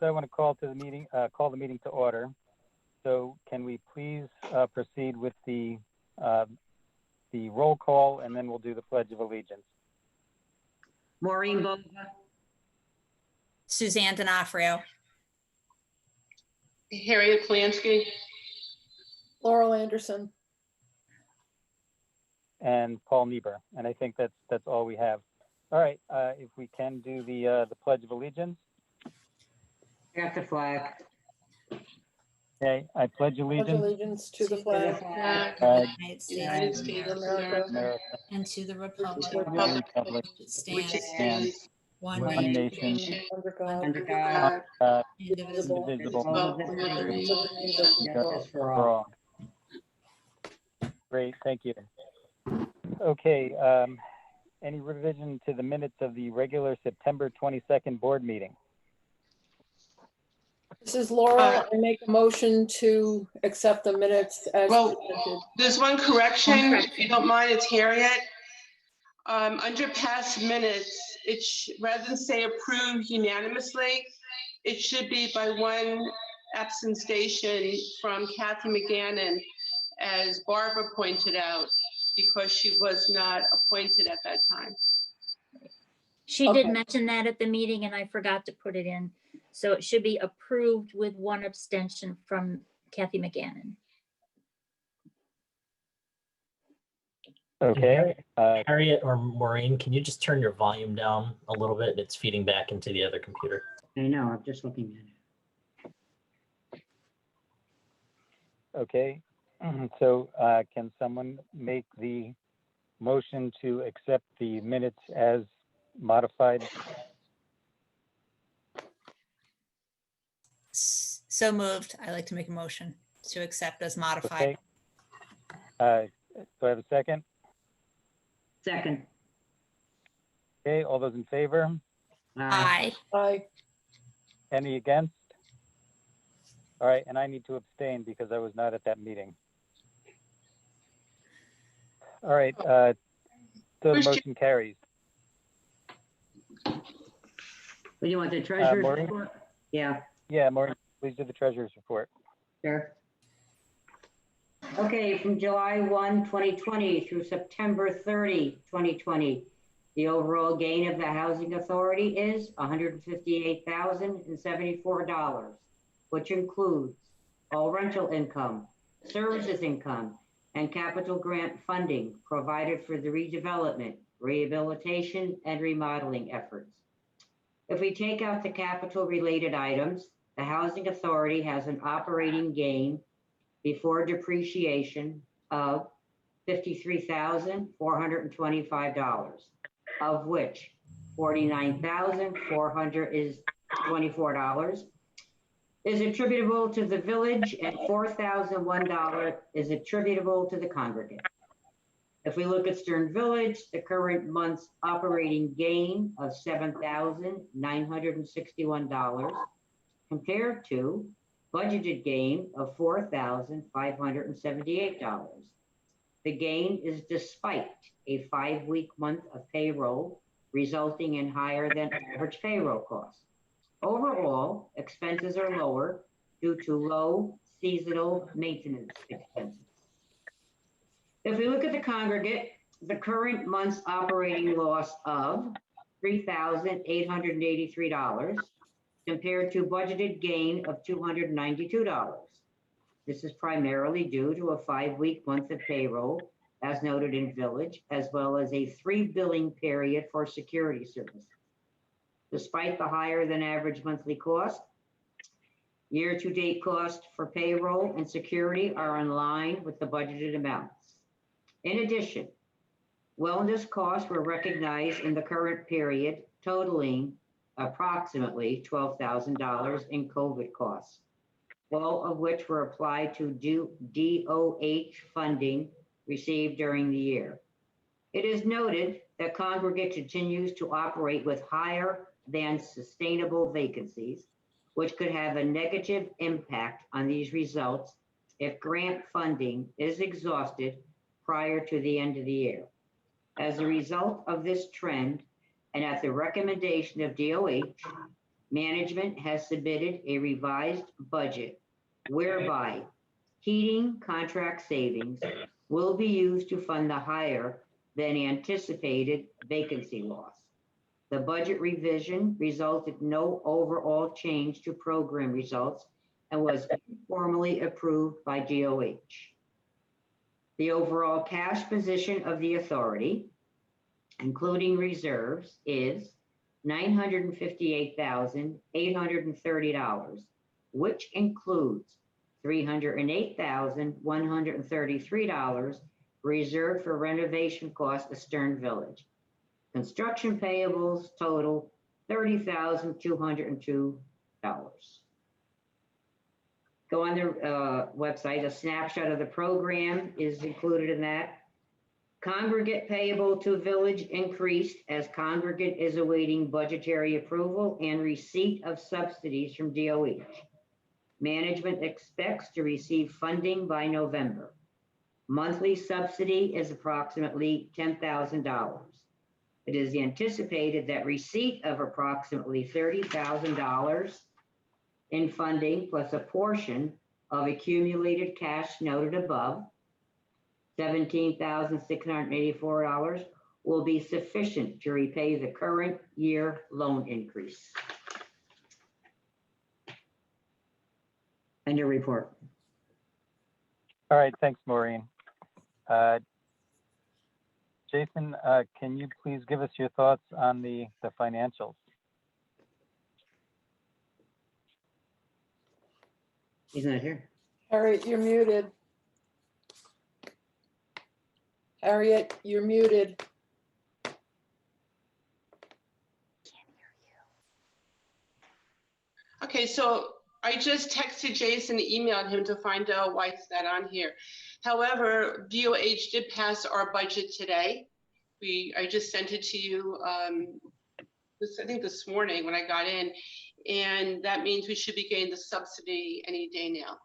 I want to call the meeting to order. So can we please proceed with the roll call, and then we'll do the Pledge of Allegiance. Maureen Boga. Suzanne D'Onofrio. Harriet Plansky. Laurel Anderson. And Paul Niebuhr. And I think that's all we have. All right, if we can do the Pledge of Allegiance. Got the flag. Okay, I pledge Pledge allegiance allegiance to the flag to United States of America, America, And to the republic and the republic, which which stands stands one one nation, nation, under God, Under God, indivisible, indivisible, with liberty liberty and justice for all. justice for for all. all. Great, thank you. Okay, any revision to the minutes of the regular September 22nd board meeting? This is Laurel. I make a motion to accept the minutes as Well, presented. there's one correction, if you don't mind, it's Harriet. Under past minutes, rather than say approved unanimously, it should be by one abstention from Kathy McGannon, as Barbara pointed out, because she was not appointed at that time. She did Okay. mention that at the meeting and I forgot to put it in. So it should be approved with one abstention from Kathy McGannon. Okay, Harriet or Maureen, can you just turn your volume down a little bit? It's feeding back into the other computer. I know, I'm just looking at it. okay. So can someone make the motion to accept the minutes as modified? So moved. I like to make a motion to accept as modified. Okay. Do I have a second? Second. Okay, all those in favor? Aye. Aye. Any against? All right, and I need to abstain because I was not at that meeting. All right, so the Where's motion carries. Well, you want the treasurer's Maureen? report? Yeah, Yeah, Maureen, please do the treasurer's report. sure. Okay, from July 1, 2020 through September 30, 2020, the overall gain of the Housing Authority is $158,074, which includes all rental income, services income, and capital grant funding provided for the redevelopment, rehabilitation, and remodeling efforts. If we take out the capital-related items, the Housing Authority has an operating gain before depreciation of $53,425, of which $49,424 is attributable to the village and $4,001 is attributable to the congregate. If we look at Stern Village, the current month's operating gain of $7,961 compared to budgeted gain of $4,578. The gain is despite a 5-week month of payroll, resulting in higher than average payroll costs. Overall, expenses are lower due to low seasonal maintenance expenses. If we look at the congregate, the current month's operating loss of $3,883 compared to budgeted gain of $292. This is primarily due to a 5-week month of payroll, as noted in Village, as well as a 3 billing period for security services. Despite the higher than average monthly cost, year-to-date costs for payroll and security are in line with the budgeted amounts. In addition, wellness costs were recognized in the current period, totaling approximately $12,000 in COVID costs, all of which were applied to DOH funding received during the year. It is noted that Congregate continues to operate with higher than sustainable vacancies, which could have a negative impact on these results if grant funding is exhausted prior to the end of the year. As a result of this trend, and at the recommendation of DOH, Management has submitted a revised budget whereby heating contract savings will be used to fund the higher than anticipated vacancy loss. The budget revision resulted in no overall change to program results and was formally approved by DOH. The overall cash position of the authority, including reserves, is $958,830, which includes $308,133 reserved for renovation costs of Stern Village. Construction payables total $30,202. Go on their website. A snapshot of the program is included in that. Congregate payable to village increased as congregate is awaiting budgetary approval and receipt of subsidies from DOH. Management expects to receive funding by November. Monthly subsidy is approximately $10,000. It is anticipated that receipt of approximately $30,000 in funding plus a portion of accumulated cash noted above, $17,684, will be sufficient to repay the current year loan increase. End of report. All right, thanks, Maureen. Jason, can you please give us your thoughts on the financials? He's not here. Harriet, you're muted. Harriet, you're muted. Okay, so I just texted Jason, emailed him to find out why it's not on here. However, DOH did pass our budget today. I just sent it to you, I think this morning when I got in, and that means we should be getting the subsidy any day now.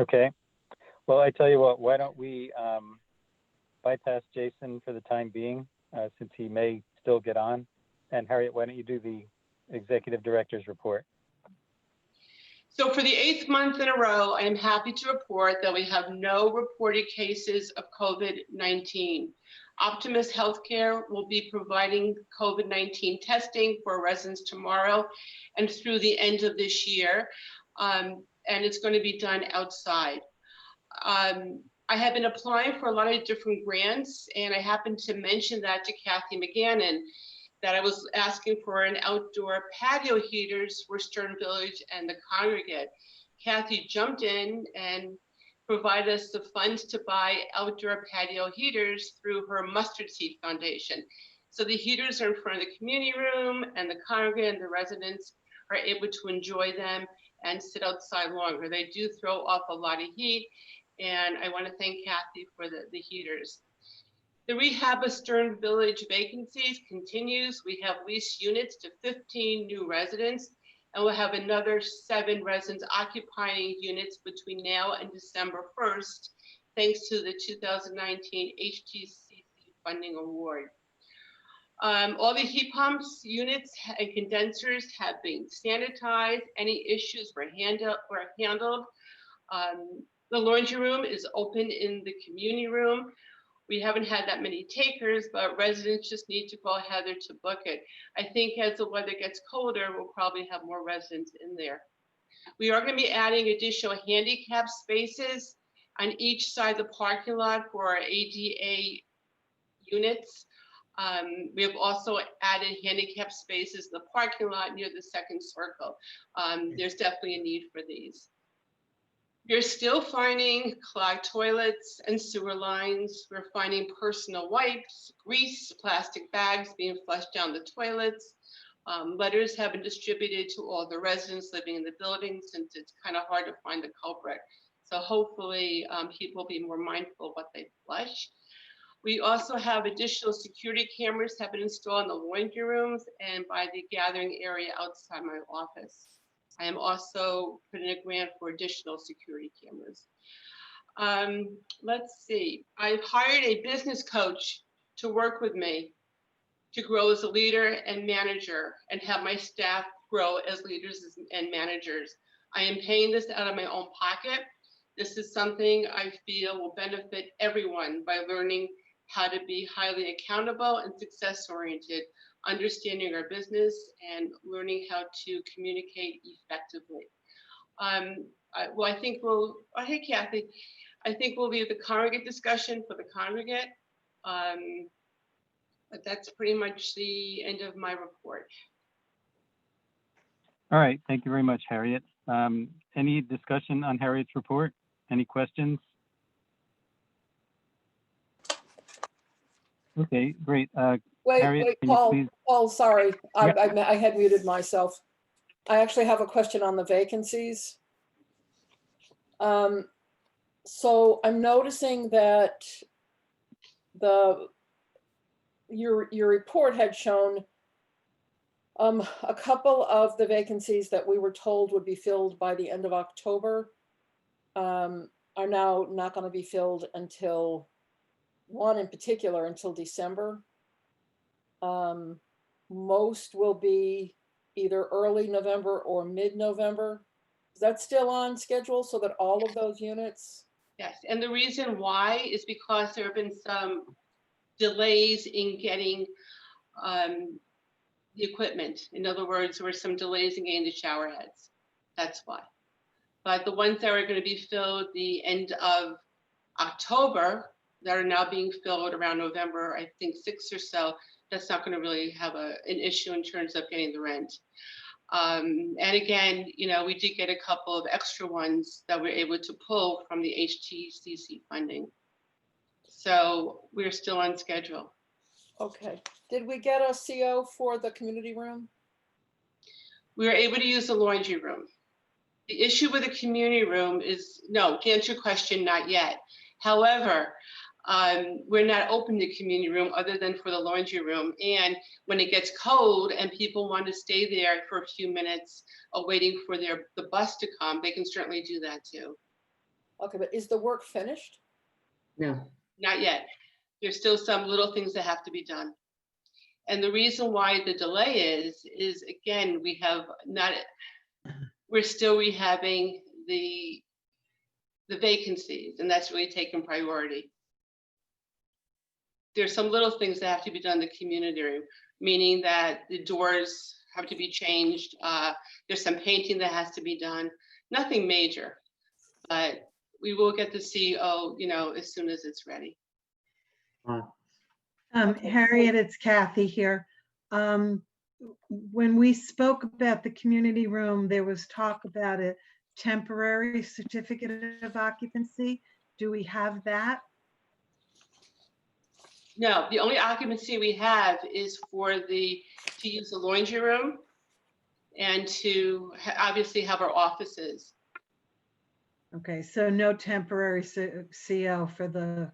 Okay. Well, I tell you what, why don't we bypass Jason for the time being, since he may still get on. And Harriet, why don't you do the executive director's report? So for the 8th month in a row, I am happy to report that we have no reported cases of COVID-19. Optimus Healthcare will be providing COVID-19 testing for residents tomorrow and through the end of this year. And it's going to be done outside. I have been applying for a lot of different grants, and I happened to mention that to Kathy McGannon, that I was asking for an outdoor patio heaters for Stern Village and the Congregate. Kathy jumped in and provided us the funds to buy outdoor patio heaters through her Mustard Seed Foundation. So the heaters are in front of the community room, and the Congregate and the residents are able to enjoy them and sit outside longer. They do throw off a lot of heat, and I want to thank Kathy for the heaters. The rehab of Stern Village vacancies continues. We have leased units to 15 new residents, and we'll have another 7 residents occupying units between now and December 1st, thanks to the 2019 HTCC funding award. All the heat pumps, units, and condensers have been sanitized. Any issues were handled. The laundry room is open in the community room. We haven't had that many takers, but residents just need to call Heather to book it. I think as the weather gets colder, we'll probably have more residents in there. We are going to be adding additional handicap spaces on each side of the parking lot for our ADA units. We have also added handicap spaces in the parking lot near the second circle. There's definitely a need for these. You're still finding clogged toilets and sewer lines. We're finding personal wipes, grease, plastic bags being flushed down the toilets. Letters have been distributed to all the residents living in the building since it's kind of hard to find the culprit. So hopefully people will be more mindful of what they flush. We also have additional security cameras have been installed in the laundry rooms and by the gathering area outside my office. I am also putting a grant for additional security cameras. Let's see, I've hired a business coach to work with me to grow as a leader and manager and have my staff grow as leaders and managers. I am paying this out of my own pocket. This is something I feel will benefit everyone by learning how to be highly accountable and success-oriented, understanding our business and learning how to communicate effectively. Well, I think we'll, oh, hey, Kathy, I think we'll leave the congregate discussion for the congregate. But that's pretty much the end of my report. All right, thank you very much, Harriet. Any discussion on Harriet's report? Any questions? Okay, great. Wait, Harriet, wait, can you Paul, please- Paul, sorry, Yeah. I had muted myself. I actually have a question on the vacancies. So I'm noticing that your report had shown a couple of the vacancies that we were told would be filled by the end of October are now not going to be filled until, one in particular, until December. Most will be either early November or mid-November. Is that still on schedule so that all of those units? Yes, and the reason why is because there have been some delays in getting the equipment. In other words, there were some delays in getting the shower heads. That's why. But the ones that are going to be filled the end of October, that are now being filled around November, I think 6 or so, that's not going to really have an issue in terms of getting the rent. And again, you know, we did get a couple of extra ones that we're able to pull from the HTCC funding. So we're still on schedule. Okay. Did we get a CO for the community room? We were able to use the laundry room. The issue with the community room is, no, to answer your question, not yet. However, we're not open the community room other than for the laundry room. And when it gets cold and people want to stay there for a few minutes waiting for the bus to come, they can certainly do that too. Okay, but is the work finished? No. Not yet. There's still some little things that have to be done. And the reason why the delay is again, we're still rehabbing the vacancies, and that's really taken priority. There's some little things that have to be done in the community room, meaning that the doors have to be changed. There's some painting that has to be done. Nothing major, but we will get the CO, you know, as soon as it's ready. Harriet, it's Kathy here. When we spoke about the community room, there was talk about a temporary certificate of occupancy. Do we have that? No, the only occupancy we have is for to use the laundry room and to obviously have our offices. Okay, so no temporary CO for the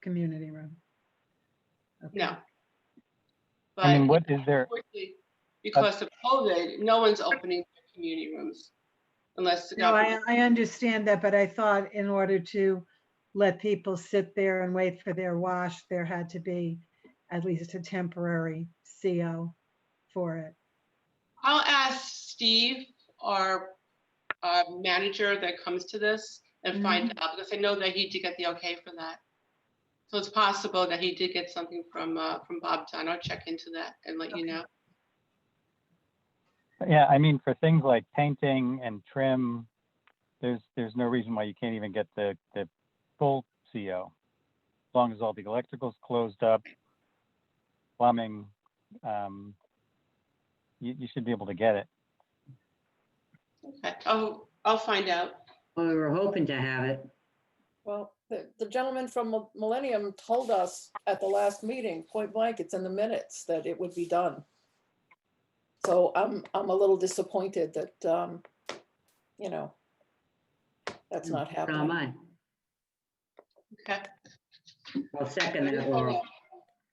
community room. Okay. No. But I mean, what is there? unfortunately, because of COVID, no one's opening their community rooms unless the No, government. I understand that, but I thought in order to let people sit there and wait for their wash, there had to be at least a temporary CO for it. I'll ask Steve, our manager that comes to this, and find out, because I know that he did get the okay for that. So it's possible that he did get something from Bob Dunn. I'll check into that and let you know. Yeah, I mean, for things like painting and trim, there's no reason why you can't even get the full CO, as long as all the electrical's closed up, plumbing, you should be able to get it. Okay, I'll find out. Well, we were hoping to have it. Well, the gentleman from Millennium told us at the last meeting, point blank, it's in the minutes, that it would be done. So I'm a little disappointed that, you know, that's not So am happening. I. Okay. I'll second that, Laurel.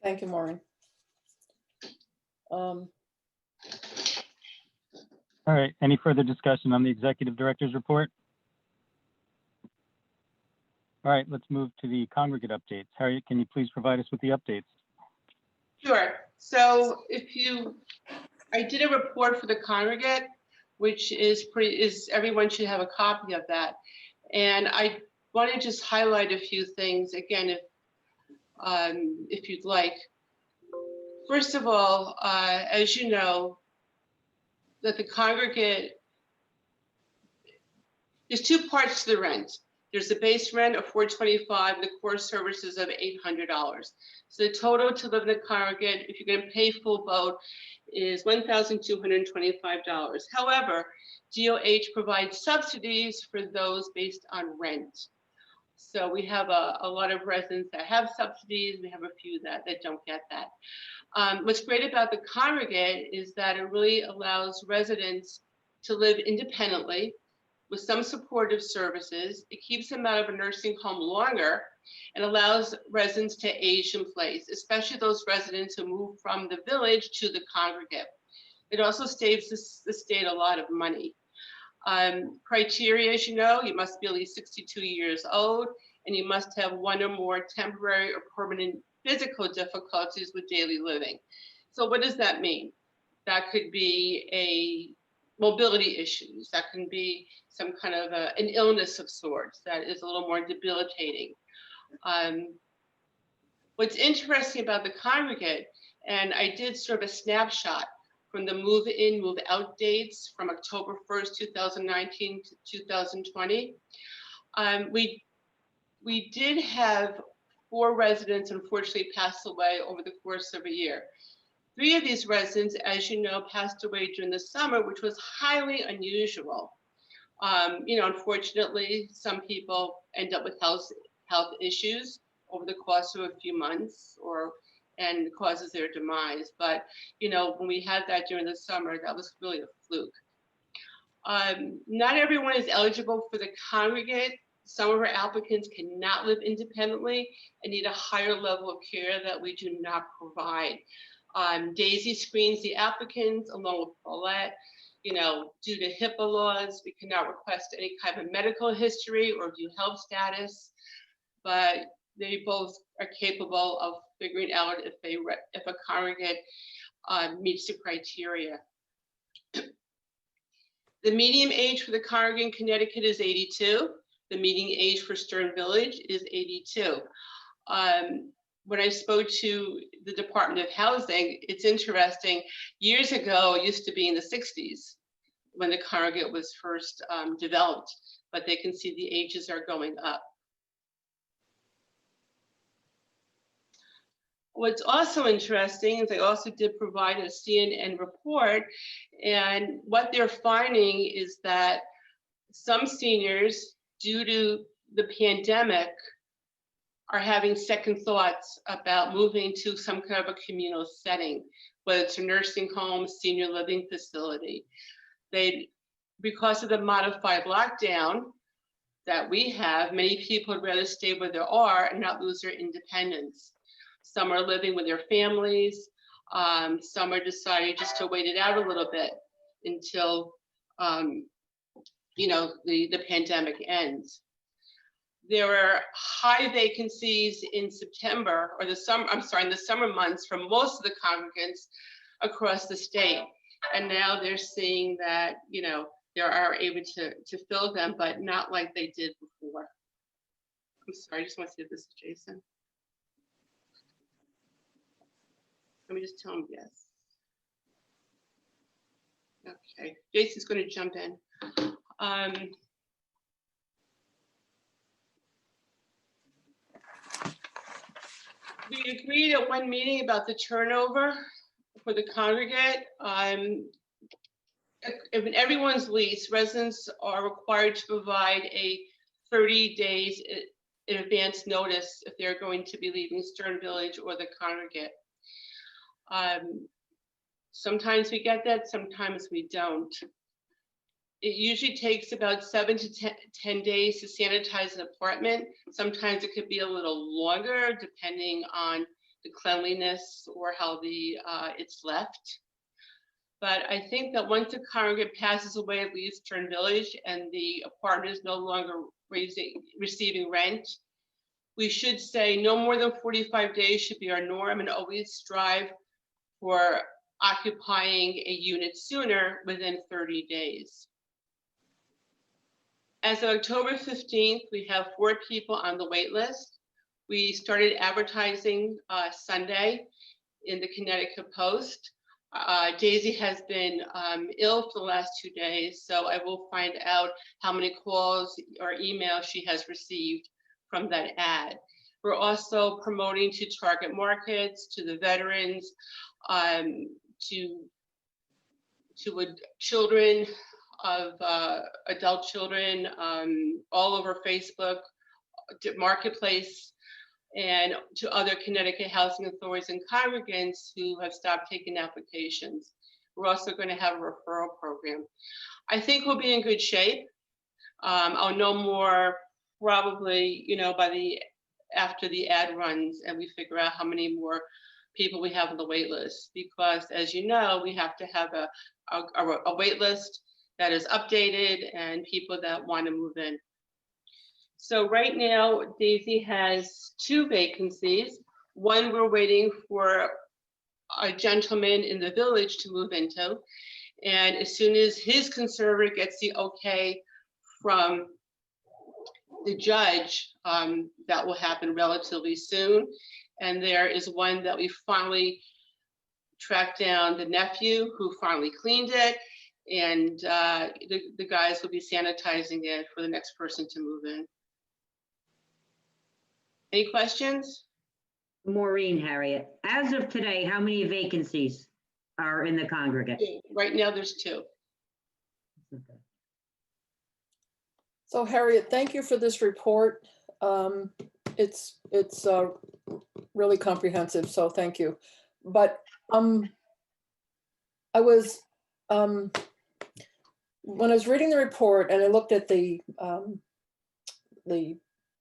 Thank you, Maureen. All right, any further discussion on the executive director's report? All right, let's move to the congregate updates. Harriet, can you please provide us with the updates? Sure. So I did a report for the congregate, which everyone should have a copy of that. And I want to just highlight a few things again, if you'd like. First of all, as you know, that the congregate, there's two parts to the rent. There's the base rent of $425, and the core services of $800. So the total to live in the congregate, if you're going to pay full boat, is $1,225. However, DOH provides subsidies for those based on rent. So we have a lot of residents that have subsidies. We have a few that don't get that. What's great about the congregate is that it really allows residents to live independently with some supportive services. It keeps them out of a nursing home longer and allows residents to age in place, especially those residents who move from the village to the congregate. It also saves the state a lot of money. Criteria, as you know, you must be at least 62 years old, and you must have one or more temporary or permanent physical difficulties with daily living. So what does that mean? That could be mobility issues. That can be some kind of an illness of sorts that is a little more debilitating. What's interesting about the congregate, and I did sort of a snapshot from the move in, move out dates from October 1st, 2019 to 2020. We did have 4 residents unfortunately pass away over the course of a year. 3 of these residents, as you know, passed away during the summer, which was highly unusual. Unfortunately, some people end up with health issues over the course of a few months and causes their demise. But, when we had that during the summer, that was really a fluke. Not everyone is eligible for the congregate. Some of our applicants cannot live independently and need a higher level of care that we do not provide. Daisy screens the applicants along with Paulette. Due to HIPAA laws, we cannot request any kind of medical history or view health status, but they both are capable of figuring out if a congregate meets the criteria. The median age for the congregate in Connecticut is 82. The median age for Stern Village is 82. When I spoke to the Department of Housing, it's interesting. Years ago, it used to be in the 60s when the congregate was first developed, but they can see the ages are going up. What's also interesting is they also did provide a CNN report, and what they're finding is that some seniors, due to the pandemic, are having second thoughts about moving to some kind of a communal setting, whether it's a nursing home, senior living facility. Because of the modified lockdown that we have, many people would rather stay where they are and not lose their independence. Some are living with their families. Some are deciding just to wait it out a little bit until the pandemic ends. There are high vacancies in September or in the summer months for most of the congregants across the state. And now they're seeing that, they are able to fill them, but not like they did before. I'm sorry, I just want to see if this is Jason. Let me just tell him yes. Okay, Jason's going to jump in. We agreed at one meeting about the turnover for the congregate. In everyone's lease, residents are required to provide a 30 days in advance notice if they're going to be leaving Stern Village or the congregate. Sometimes we get that, sometimes we don't. It usually takes about 7 to 10 days to sanitize an apartment. Sometimes it could be a little longer depending on the cleanliness or how it's left. But I think that once the congregate passes away and leaves Stern Village and the apartment is no longer receiving rent, we should say no more than 45 days should be our norm and always strive for occupying a unit sooner within 30 days. As of October 15th, we have 4 people on the wait list. We started advertising Sunday in the Connecticut Post. Daisy has been ill for the last 2 days, so I will find out how many calls or emails she has received from that ad. We're also promoting to target markets, to the veterans, to children of adult children, all over Facebook, Marketplace, and to other Connecticut housing authorities and congregants who have stopped taking applications. We're also going to have a referral program. I think we'll be in good shape. I'll know more probably, after the ad runs and we figure out how many more people we have on the wait list, because as you know, we have to have a wait list that is updated and people that want to move in. So right now, Daisy has 2 vacancies. One we're waiting for a gentleman in the village to move into. And as soon as his conservator gets the okay from the judge, that will happen relatively soon. And there is one that we finally tracked down the nephew who finally cleaned it. And the guys will be sanitizing it for the next person to move in. Any questions? Maureen, Harriet, as of today, how many vacancies are in the congregate? Right now, there's 2. So Harriet, thank you for this report. It's really comprehensive, so thank you. But I was, when I was reading the report and I looked at the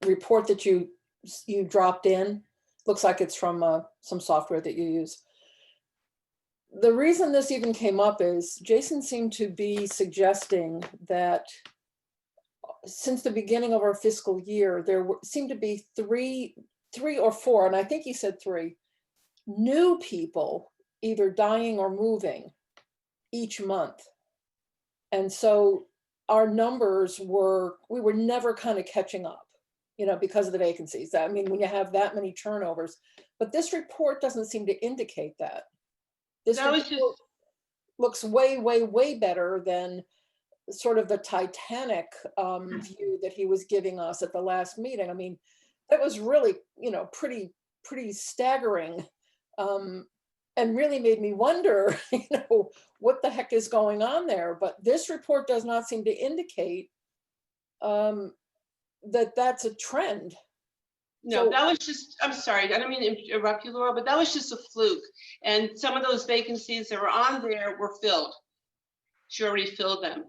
report that you dropped in, looks like it's from some software that you use. The reason this even came up is Jason seemed to be suggesting that since the beginning of our fiscal year, there seemed to be three or 4, and I think he said 3, new people either dying or moving each month. And so our numbers we were never kind of catching up, because of the vacancies. I mean, when you have that many turnovers, but this report doesn't seem to indicate that. This report looks way, way, way better than sort of the Titanic view that he was giving us at the last meeting. I mean, that was really, pretty staggering, and really made me wonder, what the heck is going on there. But this report does not seem to indicate that that's a trend. No, that was just, I'm sorry, I don't mean to interrupt you, Laura, but that was just a fluke. And some of those vacancies that were on there were filled. She already filled them.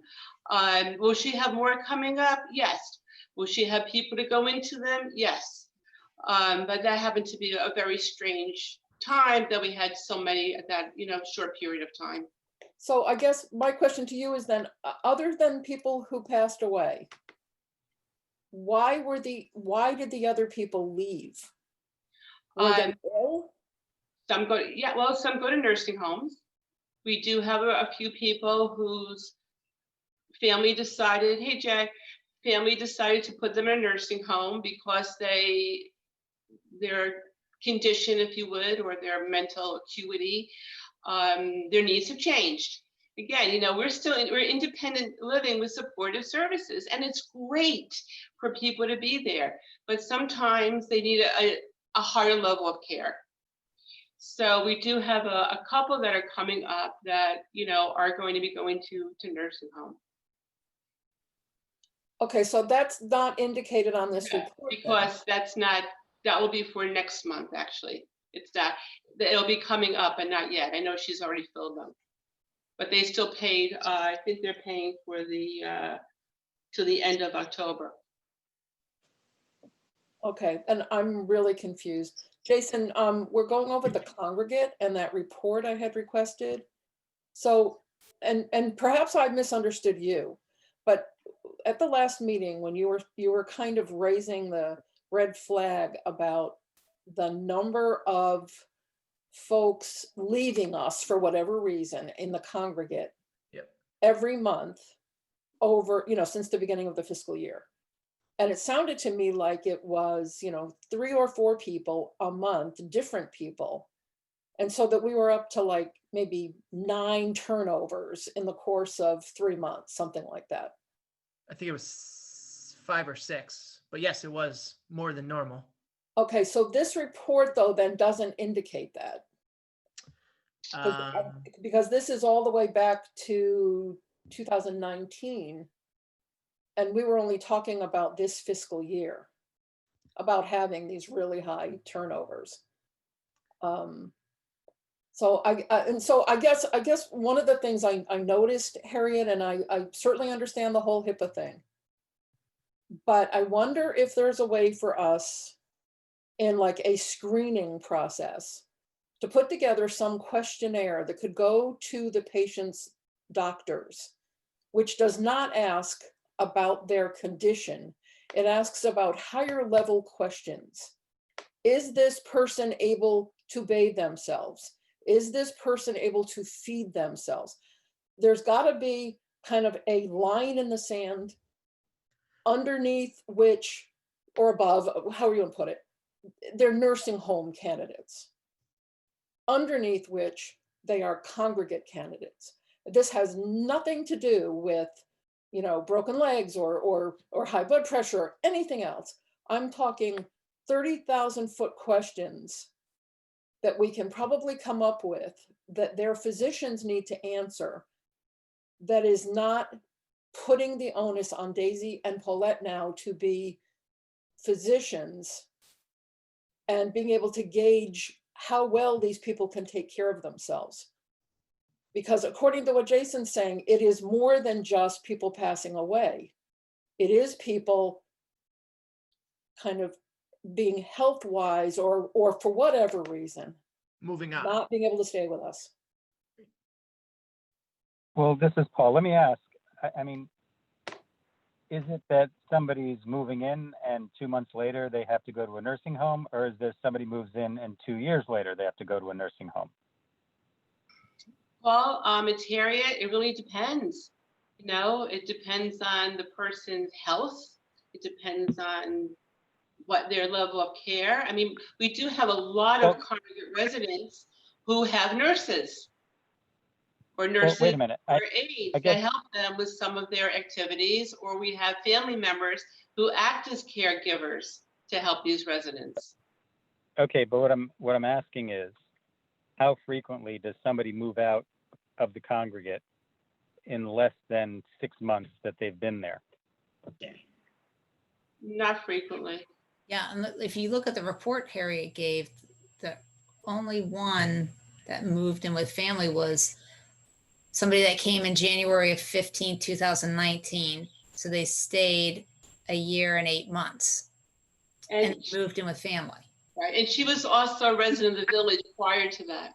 Will she have more coming up? Yes. Will she have people to go into them? Yes. But that happened to be a very strange time that we had so many at that, short period of time. So I guess my question to you is then, other than people who passed away, why did the other people leave? Were they ill? Some go to nursing homes. We do have a few people whose family decided, hey Jack, family decided to put them in a nursing home because their condition, if you would, or their mental acuity, their needs have changed. Again, we're independent living with supportive services, and it's great for people to be there, but sometimes they need a higher level of care. So we do have a couple that are coming up that, are going to be going to nursing home. Okay, so that's not indicated on this report. Because that will be for next month, actually. It'll be coming up, but not yet. I know she's already filled them. But they still paid, I think they're paying for to the end of October. Okay, and I'm really confused. Jason, we're going over the congregate and that report I had requested. So, and perhaps I misunderstood you, but at the last meeting when you were kind of raising the red flag about the number of folks leaving us for whatever reason in the congregate Yep. every month over, since the beginning of the fiscal year. And it sounded to me like it was, 3 or 4 people a month, different people. And so that we were up to like maybe 9 turnovers in the course of 3 months, something like that. I think it was 5 or 6, but yes, it was more than normal. Okay, so this report though then doesn't indicate that. Because this is all the way back to 2019. And we were only talking about this fiscal year, about having these really high turnovers. So I guess one of the things I noticed, Harriet, and I certainly understand the whole HIPAA thing, but I wonder if there's a way for us in like a screening process to put together some questionnaire that could go to the patient's doctors, which does not ask about their condition. It asks about higher level questions. Is this person able to bathe themselves? Is this person able to feed themselves? There's got to be kind of a line in the sand underneath which, or above, however you want to put it, they're nursing home candidates, underneath which they are congregate candidates. This has nothing to do with, broken legs or high blood pressure or anything else. I'm talking 30,000-foot questions that we can probably come up with that their physicians need to answer, that is not putting the onus on Daisy and Paulette now to be physicians and being able to gauge how well these people can take care of themselves. Because according to what Jason's saying, it is more than just people passing away. It is people kind of being health-wise or for whatever reason, Moving on. not being able to stay with us. Well, this is Paul. Let me ask, I mean, is it that somebody's moving in and 2 months later they have to go to a nursing home, or is there somebody moves in and 2 years later they have to go to a nursing home? Well, it's Harriet. It really depends. It depends on the person's health. It depends on what their level of care. I mean, we do have a lot of congregate residents who have nurses or nurses wait a minute. or aides that help them with some of their activities, or we have family members who act as caregivers to help these residents. Okay, but what I'm asking is, how frequently does somebody move out of the congregate in less than 6 months that they've been there? Not frequently. Yeah, and if you look at the report Harriet gave, the only one that moved in with family was somebody that came in January of 2019. So they stayed a year and 8 months and moved in with family. Right, and she was also a resident of the village prior to that.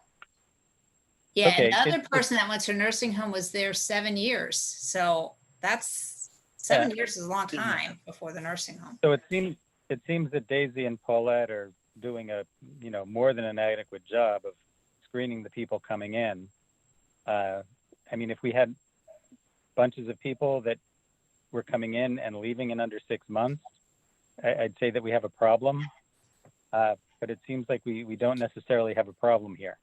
Yeah, Okay, and the other person that went to a nursing home was there 7 years. So that's 7 years is a long time before the nursing home. So it seems that Daisy and Paulette are doing a more than an adequate job of screening the people coming in. I mean, if we had bunches of people that were coming in and leaving in under 6 months, I'd say that we have a problem. But it seems like we don't necessarily have a problem here.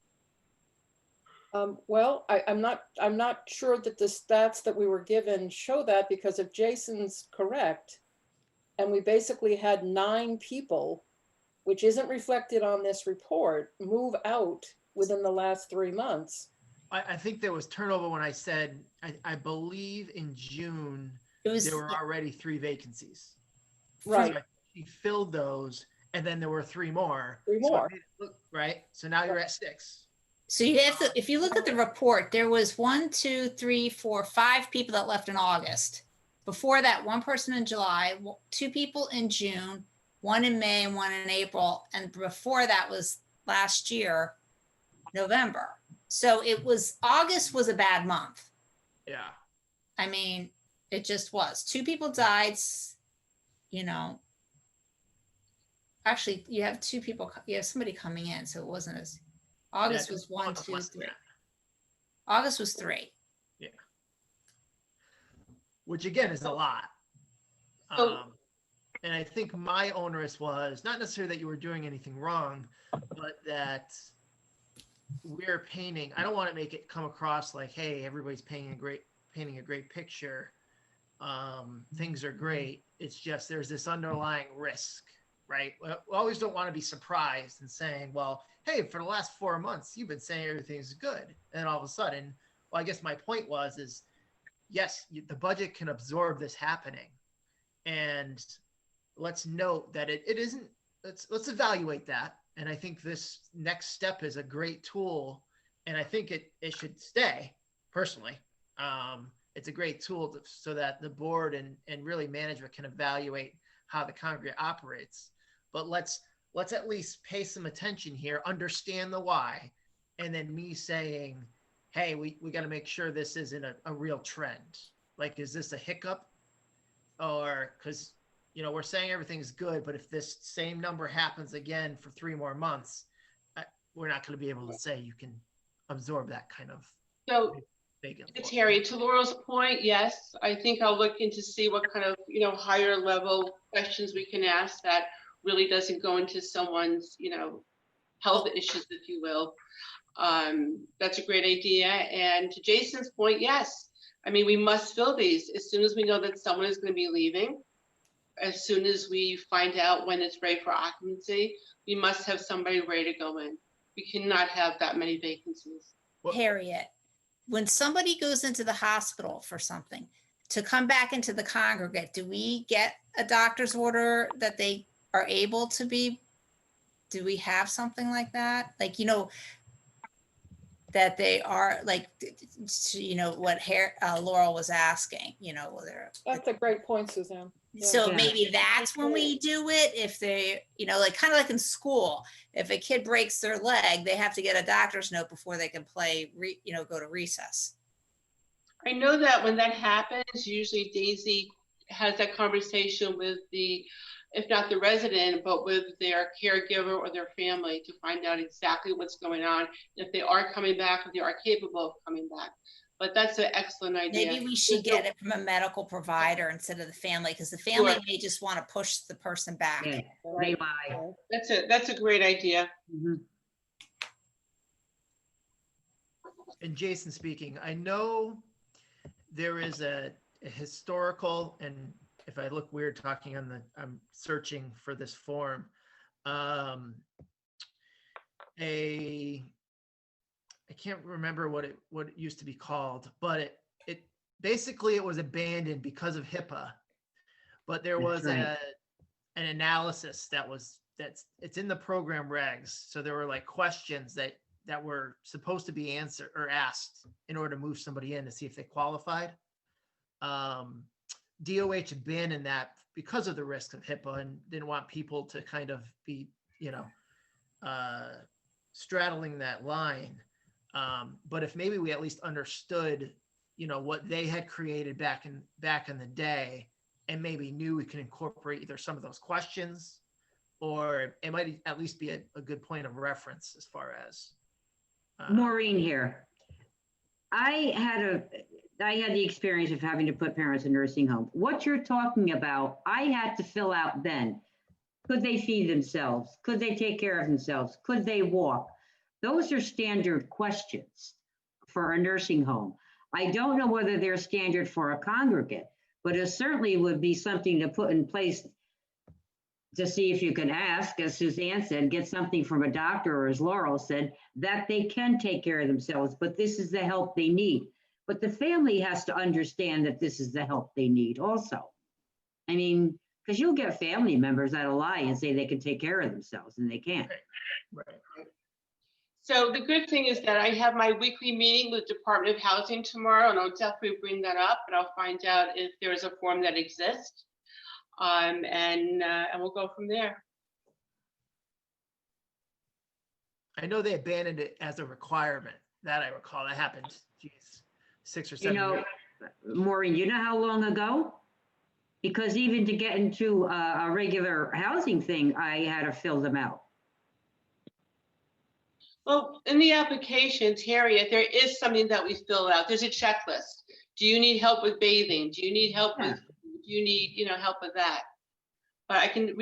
Well, I'm not sure that the stats that we were given show that, because if Jason's correct, and we basically had 9 people, which isn't reflected on this report, move out within the last 3 months. I think there was turnover when I said, I believe in June, there were already 3 vacancies. Right. So he filled those, and then there were 3 more. 3 more. Right. So now you're at 6. So you have to, if you look at the report, there was 1, 2, 3, 4, 5 people that left in August. Before that, 1 person in July, 2 people in June, 1 in May, and 1 in April. And before that was last year, November. So August was a bad month. Yeah. I mean, it just was. 2 people died, Actually, you have 2 people, you have somebody coming in, so it wasn't as, August Yeah, was 1, month 2, less than 3. that. August was 3. Which again is a lot. So- And I think my onerous was not necessarily that you were doing anything wrong, but that we're painting. I don't want to make it come across like, hey, everybody's painting a great picture. Things are great. It's just there's this underlying risk, right? We always don't want to be surprised and saying, well, hey, for the last 4 months, you've been saying everything's good. And then all of a sudden, well, I guess my point is, yes, the budget can absorb this happening. And let's note that it isn't, let's evaluate that. And I think this next step is a great tool. And I think it should stay, personally. It's a great tool so that the board and really management can evaluate how the congregate operates. But let's at least pay some attention here, understand the why, and then me saying, hey, we got to make sure this isn't a real trend. Like, is this a hiccup? Or because, we're saying everything's good, but if this same number happens again for 3 more months, we're not going to be able to say you can absorb that kind of So big influence. Terry, to Laurel's point, yes, I think I'll look into see what kind of, higher level questions we can ask that really doesn't go into someone's, health issues, if you will. That's a great idea. And to Jason's point, yes, I mean, we must fill these as soon as we know that someone is going to be leaving. As soon as we find out when it's ready for occupancy, we must have somebody ready to go in. We cannot have that many vacancies. Harriet, when somebody goes into the hospital for something, to come back into the congregate, do we get a doctor's order that they are able to be? Do we have something like that? Like, that they are like, what Laurel was asking, whether. That's a great point, Suzanne. Yeah. So Yeah. maybe that's when we do it. If they, like kind of like in school, if a kid breaks their leg, they have to get a doctor's note before they can play, go to recess. I know that when that happens, usually Daisy has that conversation with if not the resident, but with their caregiver or their family to find out exactly what's going on. If they are coming back, if they are capable of coming back. But that's an excellent idea. Maybe we should get it from a medical provider instead of the family, because the family may just want to push the person back. Yeah, they lie. That's a great idea. Mhm. And Jason speaking, I know there is a historical, and if I look weird talking I'm searching for this form. I can't remember what it used to be called, but it basically it was abandoned because of HIPAA. But there was an analysis it's in the program regs. So there were like questions that were supposed to be answered or asked in order to move somebody in to see if they qualified. DOH abandoned that because of the risk of HIPAA and didn't want people to kind of be, straddling that line. But if maybe we at least understood, what they had created back in the day, and maybe knew we could incorporate either some of those questions, or it might at least be a good point of reference as far as. Maureen here. I had the experience of having to put parents in nursing home. What you're talking about, I had to fill out then. Could they feed themselves? Could they take care of themselves? Could they walk? Those are standard questions for a nursing home. I don't know whether they're standard for a congregate, but it certainly would be something to put in place to see if you can ask, as Suzanne said, get something from a doctor, or as Laurel said, that they can take care of themselves, but this is the help they need. But the family has to understand that this is the help they need also. I mean, because you'll get family members that'll lie and say they can take care of themselves and they can't. Right. So the good thing is that I have my weekly meeting with Department of Housing tomorrow, and I'll definitely bring that up, and I'll find out if there is a form that exists. And we'll go from there. I know they abandoned it as a requirement. That I recall. That happened, 6 or 7 years. Maureen, you know how long ago? Because even to get into a regular housing thing, I had to fill them out. Well, in the applications, Harriet, there is something that we fill out. There's a checklist. Do you need help with bathing? Do you need help with, do you need, help with that? But I can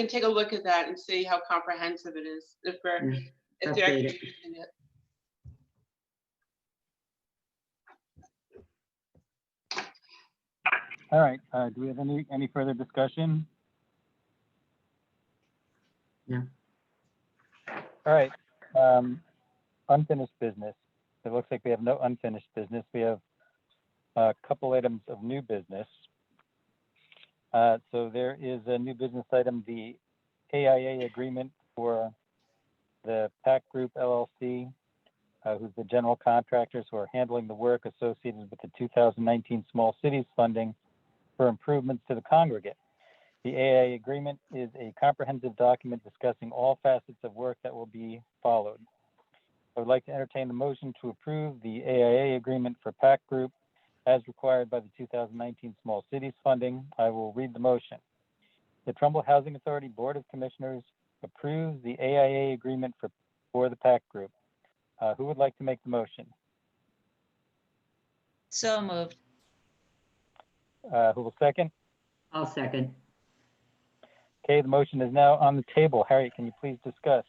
take a look at that and see how comprehensive it is if they're Update actually it. using it. All right, do we have any further discussion? No. All right, unfinished business. It looks like we have no unfinished business. We have a couple items of new business. So there is a new business item, the AIA agreement for the PAC Group LLC, who's the general contractors who are handling the work associated with the 2019 Small Cities funding for improvements to the congregate. The AIA agreement is a comprehensive document discussing all facets of work that will be followed. I would like to entertain the motion to approve the AIA agreement for PAC Group as required by the 2019 Small Cities funding. I will read the motion. The Trumbull Housing Authority Board of Commissioners approves the AIA agreement for the PAC Group. Who would like to make the motion? So moved. Who will second? I'll second. Okay, the motion is now on the table. Harriet, can you please discuss?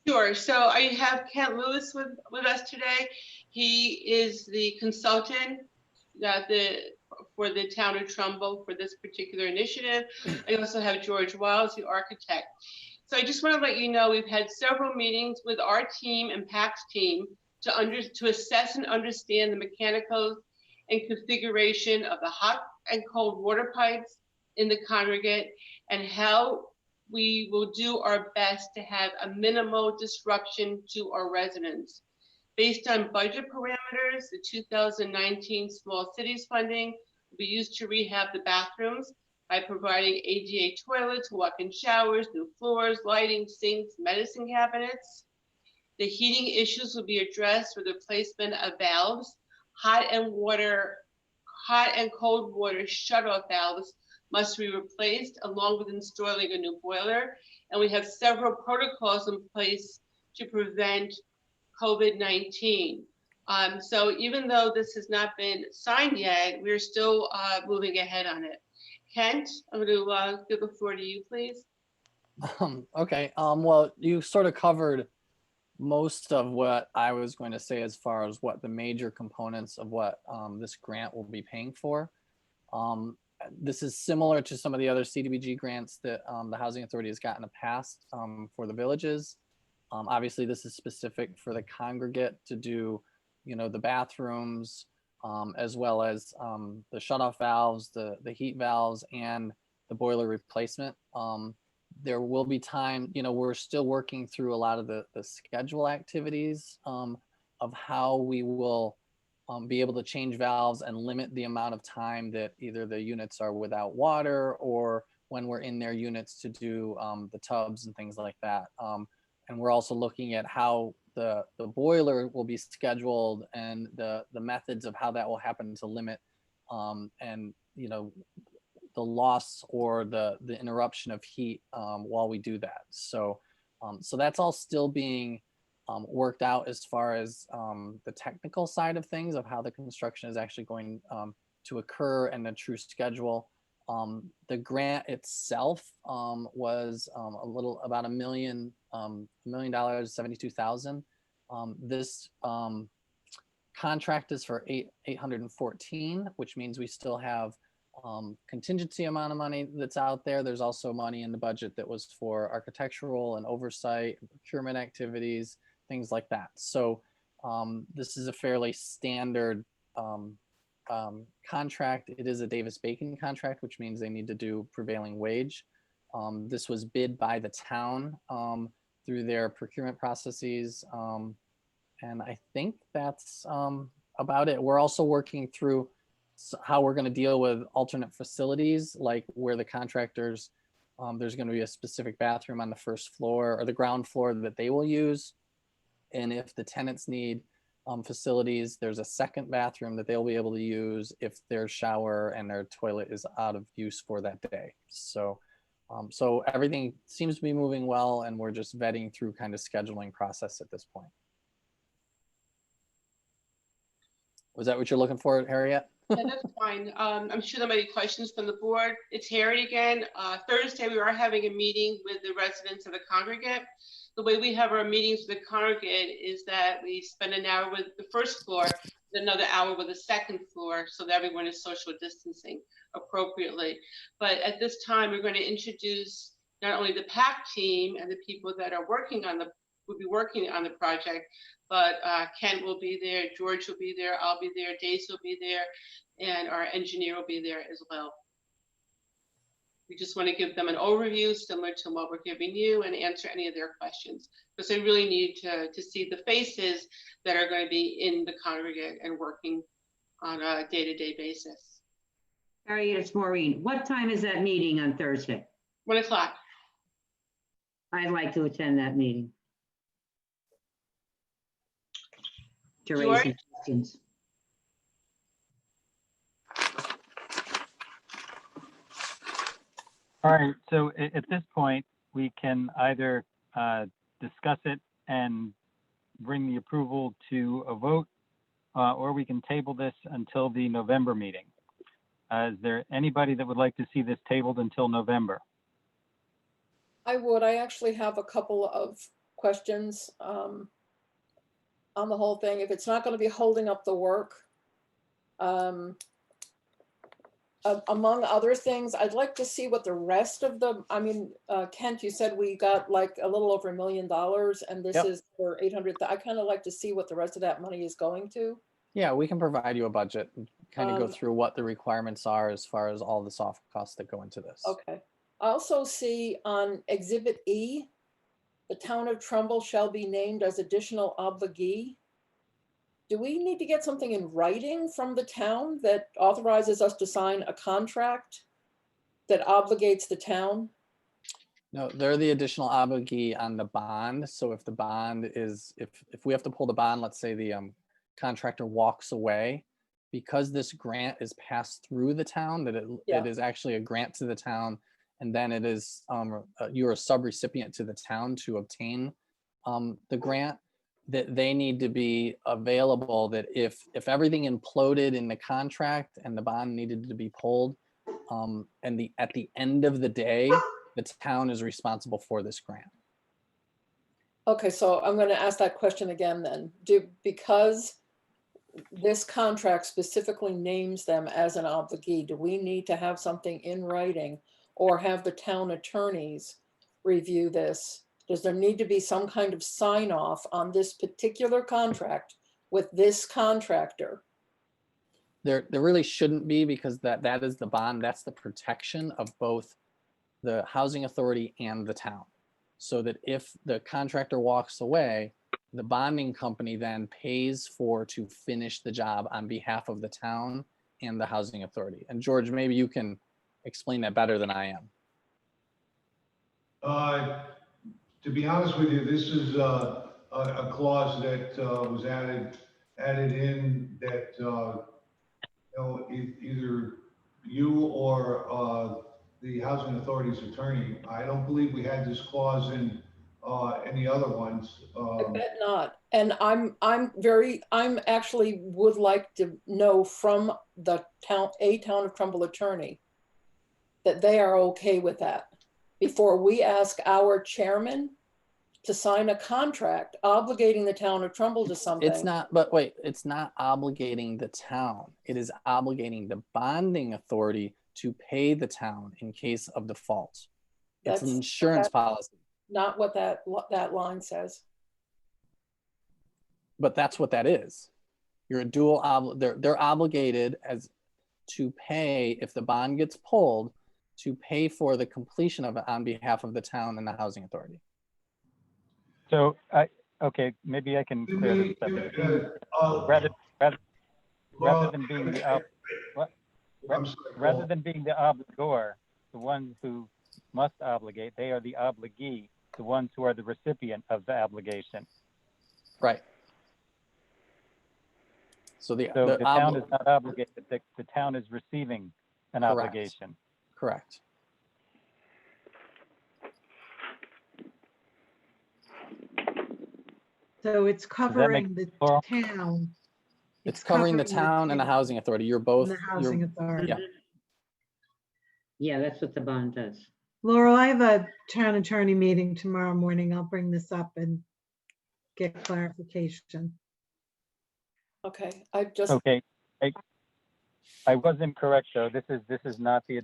Sure. So I have Kent Lewis with us today. He is the consultant for the town of Trumbull for this particular initiative. I also have George Wiles, the architect. So I just want to let you know we've had several meetings with our team and PAC's team to assess and understand the mechanical and configuration of the hot and cold water pipes in the congregate and how we will do our best to have a minimal disruption to our residents. Based on budget parameters, the 2019 Small Cities funding will be used to rehab the bathrooms by providing ADA toilets, walk-in showers, new floors, lighting, sinks, medicine cabinets. The heating issues will be addressed with the placement of valves. Hot and cold water shutoff valves must be replaced along with installing a new boiler. And we have several protocols in place to prevent COVID-19. So even though this has not been signed yet, we're still moving ahead on it. Kent, I'm going to give the floor to you, please. Okay. Well, you sort of covered most of what I was going to say as far as what the major components of what this grant will be paying for. This is similar to some of the other CDBG grants that the Housing Authority has gotten in the past for the villages. Obviously, this is specific for the congregate to do, the bathrooms, as well as the shutoff valves, the heat valves, and the boiler replacement. There will be time, we're still working through a lot of the schedule activities of how we will be able to change valves and limit the amount of time that either the units are without water or when we're in their units to do the tubs and things like that. And we're also looking at how the boiler will be scheduled and the methods of how that will happen to limit and the loss or the interruption of heat while we do that. So that's all still being worked out as far as the technical side of things of how the construction is actually going to occur and the true schedule. The grant itself was about $1 million, $1,072,000. This contract is for 814, which means we still have contingency amount of money that's out there. There's also money in the budget that was for architectural and oversight and procurement activities, things like that. So this is a fairly standard contract. It is a Davis-Bacon contract, which means they need to do prevailing wage. This was bid by the town through their procurement processes. And I think that's about it. We're also working through how we're going to deal with alternate facilities, like where the contractors, there's going to be a specific bathroom on the first floor or the ground floor that they will use. And if the tenants need facilities, there's a second bathroom that they'll be able to use if their shower and their toilet is out of use for that day. So everything seems to be moving well, and we're just vetting through kind of scheduling process at this point. Was that what you're looking for, Harriet? Yeah, that's fine. I'm sure there might be questions from the board. It's Harry again. Thursday, we are having a meeting with the residents of the congregate. The way we have our meetings with the congregate is that we spend an hour with the first floor, and another hour with the second floor, so that everyone is social distancing appropriately. But at this time, we're going to introduce not only the PAC team and the people that are will be working on the project, but Kent will be there, George will be there, I'll be there, Daisy will be there, and our engineer will be there as well. We just want to give them an overview similar to what we're giving you and answer any of their questions, because they really need to see the faces that are going to be in the congregate and working on a day-to-day basis. Harriet, it's Maureen. What time is that meeting on Thursday? 1 o'clock. I'd like to attend that meeting. To raise some questions. All right, so at this point, we can either discuss it and bring the approval to a vote, or we can table this until the November meeting. Is there anybody that would like to see this tabled until November? I would. I actually have a couple of questions on the whole thing. If it's not going to be holding up the work, among other things, I'd like to see what the rest of the, Kent, you said we got like a little over $1 million and this Yep. is for 800. I kind of like to see what the rest of that money is going to. Yeah, we can provide you a budget and kind of go Um, through what the requirements are as far as all the soft costs that go into this. Okay. I also see on Exhibit E, the town of Trumbull shall be named as additional obligee. Do we need to get something in writing from the town that authorizes us to sign a contract that obligates the town? No, they're the additional obligee on the bond. So if the bond is, if we have to pull the bond, let's say the contractor walks away, because this grant is passed through the town, that it is actually a grant to the town, and then it is you're a subrecipient to the town to obtain the grant, that they need to be available, that if everything imploded in the contract and the bond needed to be pulled, and at the end of the day, the town is responsible for this grant. Okay, so I'm going to ask that question again then. Because this contract specifically names them as an obligee, do we need to have something in writing or have the town attorneys review this? Does there need to be some kind of sign off on this particular contract with this contractor? There really shouldn't be, because that is the bond. That's the protection of both the housing authority and the town. So that if the contractor walks away, the bonding company then pays to finish the job on behalf of the town and the housing authority. And George, maybe you can explain that better than I am. To be honest with you, this is a clause that was added in that either you or the housing authority's attorney. I don't believe we had this clause in any other ones. I bet not. And I'm actually would like to know from the town of Trumbull attorney that they are okay with that before we ask our chairman to sign a contract obligating the town of Trumbull to something. It's not, but wait, it's not obligating the town. It is obligating the bonding authority to pay the town in case of default. It's an insurance policy. Not what that line says. But that's what that is. You're a dual, they're obligated to pay, if the bond gets pulled, to pay for the completion of it on behalf of the town and the housing authority. So, okay, maybe I can clear this up. Rather than being the obligor, the ones who must obligate, they are the obligee, the ones who are the recipient of the obligation. Right. So the town is not obligated, the town is receiving an Correct. obligation. Correct. So it's covering the town It's covering the town and the town housing authority. You're and both, the housing you're, authority. yeah. Yeah, that's what the bond does. Laurel, I have a town attorney meeting tomorrow morning. I'll bring this up and get clarification. Okay, I just, Okay, I was incorrect though. This is not the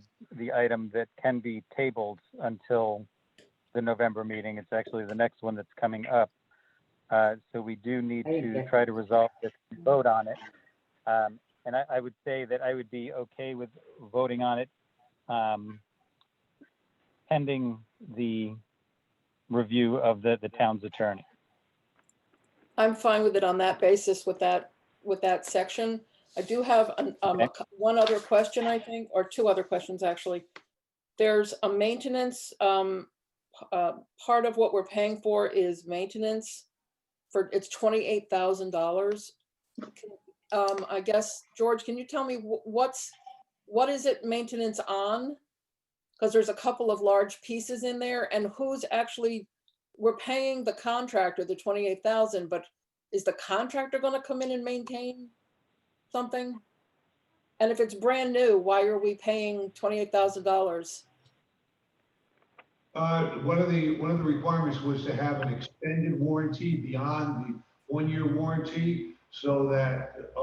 item that can be tabled until the November meeting. It's actually the next one that's coming up. So we do need I didn't to get try that. to resolve this and vote on it. And I would say that I would be okay with voting on it pending the review of the town's attorney. I'm fine with it on that basis with that section. I do have one other question, I think, or two other questions, actually. There's a maintenance, part of what we're paying for is maintenance for, it's $28,000. I guess, George, can you tell me what is it maintenance on? Because there's a couple of large pieces in there, and who's actually, we're paying the contractor the 28,000, but is the contractor gonna come in and maintain something? And if it's brand new, why are we paying $28,000? One of the requirements was to have an extended warranty beyond the 1-year warranty, so that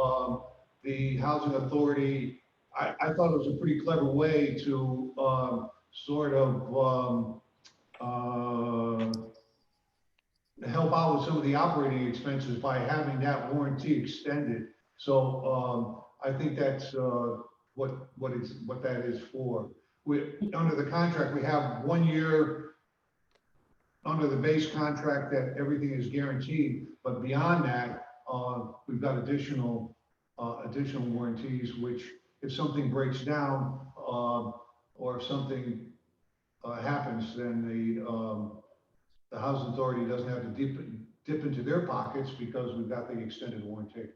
the housing authority, I thought it was a pretty clever way to sort of help out with some of the operating expenses by having that warranty extended. So I think that's what that is for. Under the contract, we have 1 year under the base contract that everything is guaranteed, but beyond that, we've got additional warranties, which if something breaks down, or if something happens, then the housing authority doesn't have to dip into their pockets because we've got the extended warranty.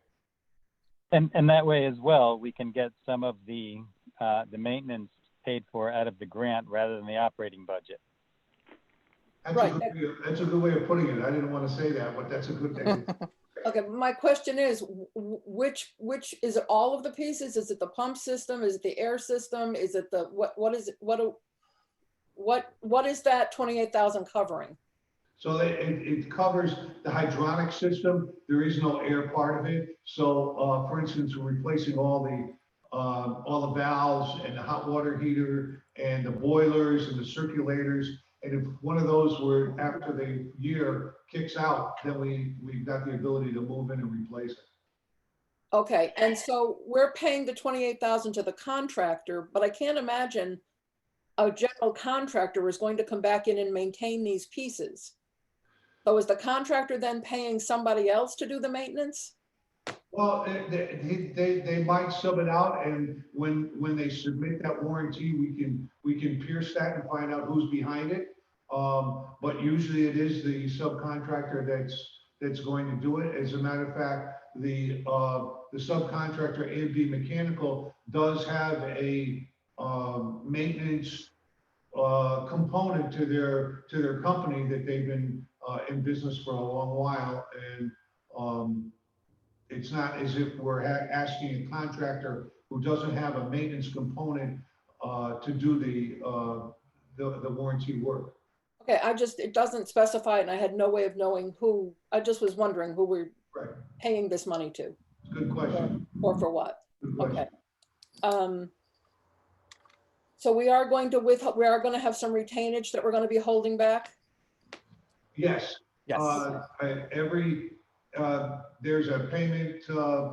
And that way as well, we can get some of the maintenance paid for out of the grant rather than the operating budget. That's a good way of putting it. I didn't want to say that, but that's a good thing. Okay, my question is, which is it all of the pieces? Is it the pump system? Is it the air system? Is it the, what is it? What is that 28,000 covering? So it covers the hydronic system. There is no air part of it. So for instance, we're replacing all the valves and the hot water heater and the boilers and the circulators. And if one of those were after the year kicks out, then we've got the ability to move in and replace it. Okay, and so we're paying the 28,000 to the contractor, but I can't imagine a general contractor is going to come back in and maintain these pieces. So is the contractor then paying somebody else to do the maintenance? Well, they might sub it out, and when they submit that warranty, we can pierce that and find out who's behind it. But usually it is the subcontractor that's going to do it. As a matter of fact, the subcontractor A&B Mechanical does have a maintenance component to their company that they've been in business for a long while, and it's not as if we're asking a contractor who doesn't have a maintenance component to do the warranty work. Okay, it doesn't specify it, and I had no way of knowing who, I just was wondering who we're paying this money to. Good question. Or for what? Good question. Okay. So we are going to have some retainage that we're going to be holding back? Yes. Yes. There's a payment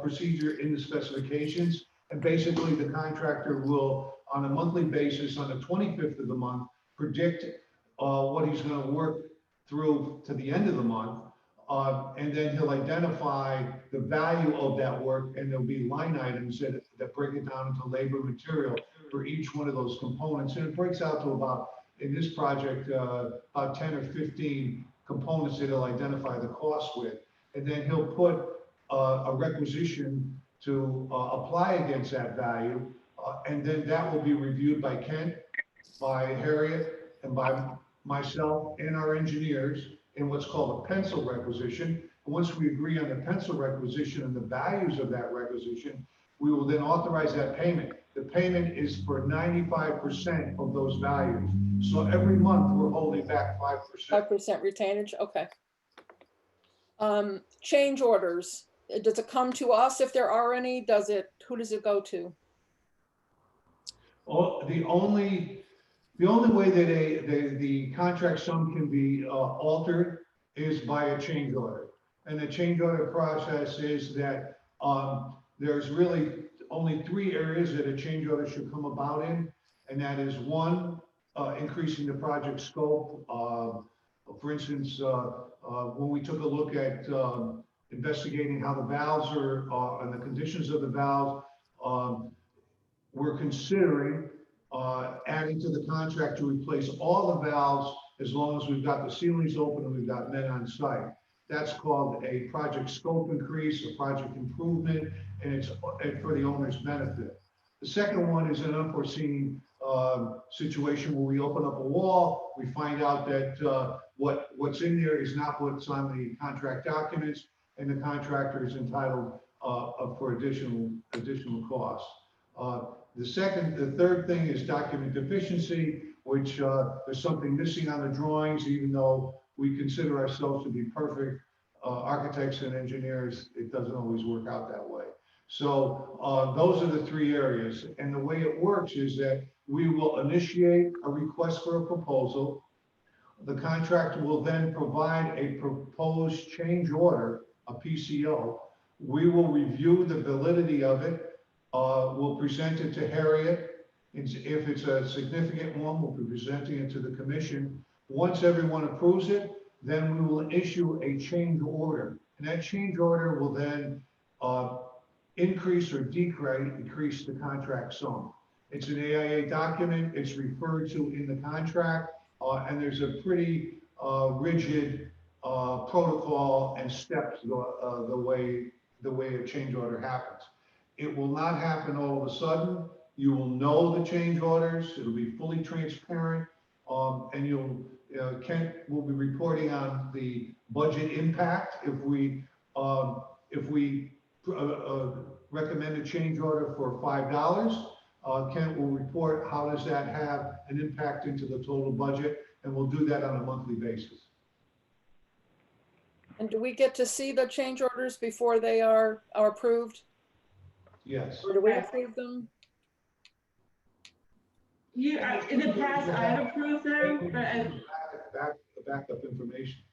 procedure in the specifications, and basically the contractor will, on a monthly basis, on the 25th of the month, predict what he's going to work through to the end of the month, and then he'll identify the value of that work, and there'll be line items that break it down into labor material for each one of those components, and it breaks out to about, in this project, about 10 or 15 components that he'll identify the cost with. And then he'll put a requisition to apply against that value. And then that will be reviewed by Kent, by Harriet, and by myself and our engineers in what's called a pencil requisition, once we agree on the pencil requisition and the values of that requisition, we will then authorize that payment. The payment is for 95% of those values. So every month, we're holding back 5%. 5% retainage, okay. Change orders, does it come to us if there are any? Who does it go to? The only way that the contract sum can be altered is by a change order. And the change order process is that there's really only 3 areas that a change order should come about in. And that is 1, increasing the project scope. For instance, when we took a look at investigating how the valves are and the conditions of the valves, we're considering adding to the contract to replace all the valves as long as we've got the ceilings open and we've got men on site. That's called a project scope increase, a project improvement, and it's for the owner's benefit. The second one is an unforeseen situation where we open up a wall, we find out that what's in there is not what's on the contract documents, and the contractor is entitled for additional costs. The third thing is document deficiency, which there's something missing on the drawings, even though we consider ourselves to be perfect architects and engineers, it doesn't always work out that way. So those are the 3 areas. And the way it works is that we will initiate a request for a proposal. The contractor will then provide a proposed change order, a PCO. We will review the validity of it. We'll present it to Harriet. If it's a significant one, we'll be presenting it to the commission. Once everyone approves it, then we will issue a change order. And that change order will then increase or decrease the contract sum. It's an AIA document. It's referred to in the contract. And there's a pretty rigid protocol and steps the way a change order happens. It will not happen all of a sudden. You will know the change orders. It'll be fully transparent, and Kent will be reporting on the budget impact if we recommend a change order for $5. Kent will report how does that have an impact into the total budget, and we'll do that on a monthly basis. And do we get to see the change orders before they are approved? Yes. Or do we approve them? Yeah, in the past, I've approved them, The backup information.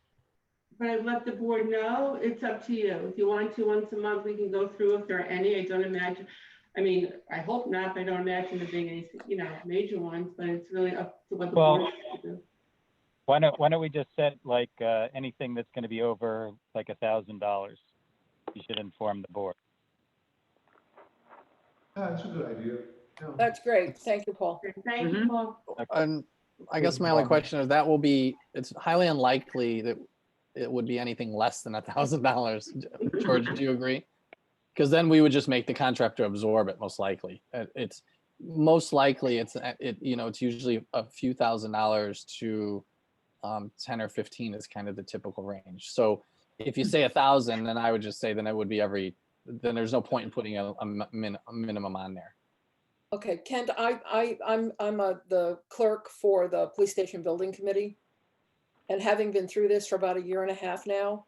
but I've let the board know. It's up to you. If you want to, once a month, we can go through if there are any. I don't imagine, I hope not, but I don't imagine there being any, major ones, but it's really up to what the board wants to do. Why don't we just set like anything that's going to be over like $1,000? You should inform the board. That's a good idea. Yeah. That's great. Thank you, Paul. Thank you, Paul. And I guess my only question is it's highly unlikely that it would be anything less than $1,000. George, do you agree? Because then we would just make the contractor absorb it, most likely. It's most likely it's usually a few $1,000s to 10 or 15 is kind of the typical range. So if you say 1,000, then I would just say then it would be then there's no point in putting a minimum on there. Okay, Kent, I'm the clerk for the police station building committee. And having been through this for about 1.5 years now,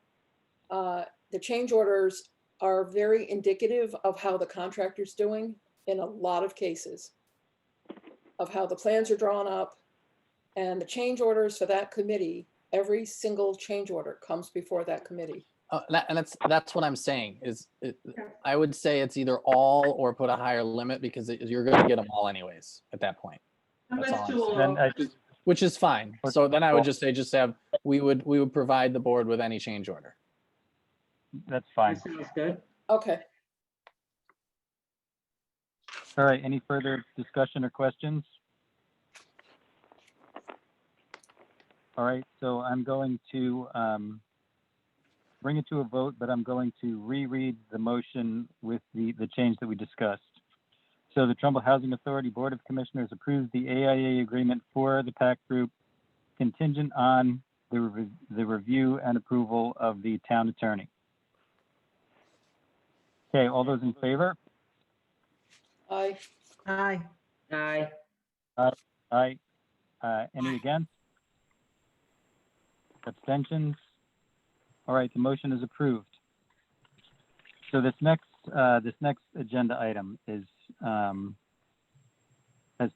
the change orders are very indicative of how the contractor's doing in a lot of cases, of how the plans are drawn up. And the change orders for that committee, every single change order comes before that committee. And that's what I'm saying I would say it's either all or put a higher limit because you're going to get them all anyways at that point. That's all I'm saying. Which is fine. So then I would just say we would provide the board with any change order. That's fine. That sounds good. Okay. All right. Any further discussion or questions? All right. So I'm going to bring it to a vote, but I'm going to reread the motion with the change that we discussed. So the Trumbull Housing Authority Board of Commissioners approves the AIA agreement for the PAC group contingent on the review and approval of the town attorney. Okay, all those in favor? Aye. Aye. Aye. Aye. Any against? Abstentions? All right, the motion is approved. So this next agenda item is, has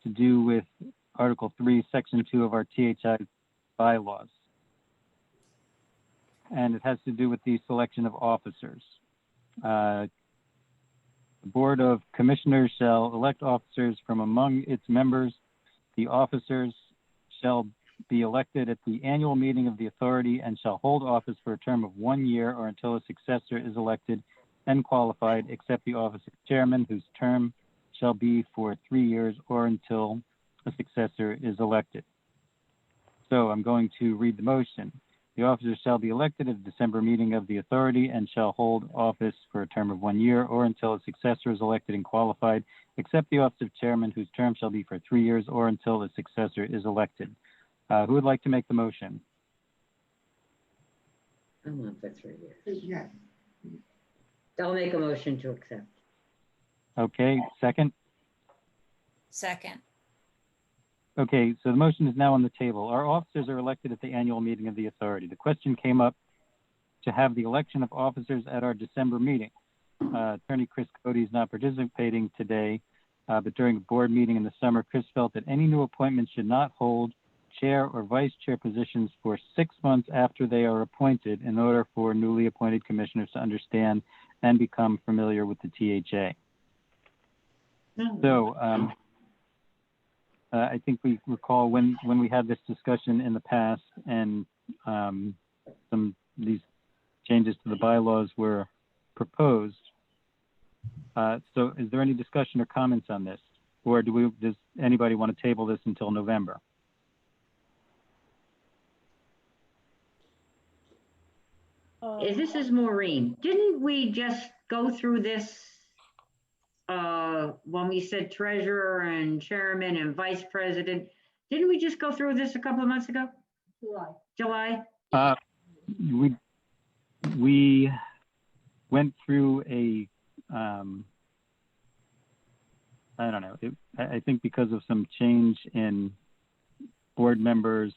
to do with Article 3, Section 2 of our THI bylaws. And it has to do with the selection of officers. The Board of Commissioners shall elect officers from among its members. The officers shall be elected at the annual meeting of the authority and shall hold office for a term of 1 year or until a successor is elected and qualified, except the office of chairman, whose term shall be for 3 years or until a successor is elected. So I'm going to read the motion. The officers shall be elected at the December meeting of the authority and shall hold office for a term of 1 year or until a successor is elected and qualified, except the office of chairman, whose term shall be for 3 years or until a successor is elected. Who would like to make the motion? I'm on for 3 years. Yes. I'll make a motion to accept. Okay, second? Second. Okay, so the motion is now on the table. Our officers are elected at the annual meeting of the authority. The question came up to have the election of officers at our December meeting. Attorney Chris Cody is not participating today, but during a board meeting in the summer, Chris felt that any new appointments should not hold chair or vice chair positions for 6 months after they are appointed in order for newly appointed commissioners to understand and become familiar with the THA. So I think we recall when we had this discussion in the past and some of these changes to the bylaws were proposed. So is there any discussion or comments on this? Or does anybody want to table this until November? This is Maureen. Didn't we just go through this when we said treasurer and chairman and vice president? Didn't we just go through this a couple of months ago? July? We went through a, I don't know, I think because of some change in board members,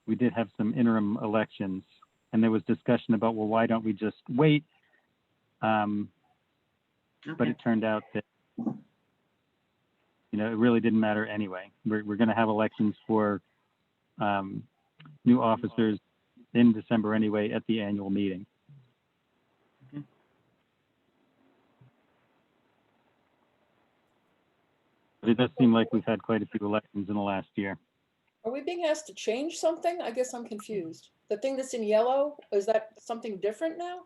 we did have some interim elections, and there was discussion about, well, why don't we just wait? But it turned out that, it really didn't matter anyway. We're going to have elections for new officers in December anyway at the annual meeting. But it does seem like we've had quite a few elections in the last year. Are we being asked to change something? I guess I'm confused. The thing that's in yellow, is that something different now?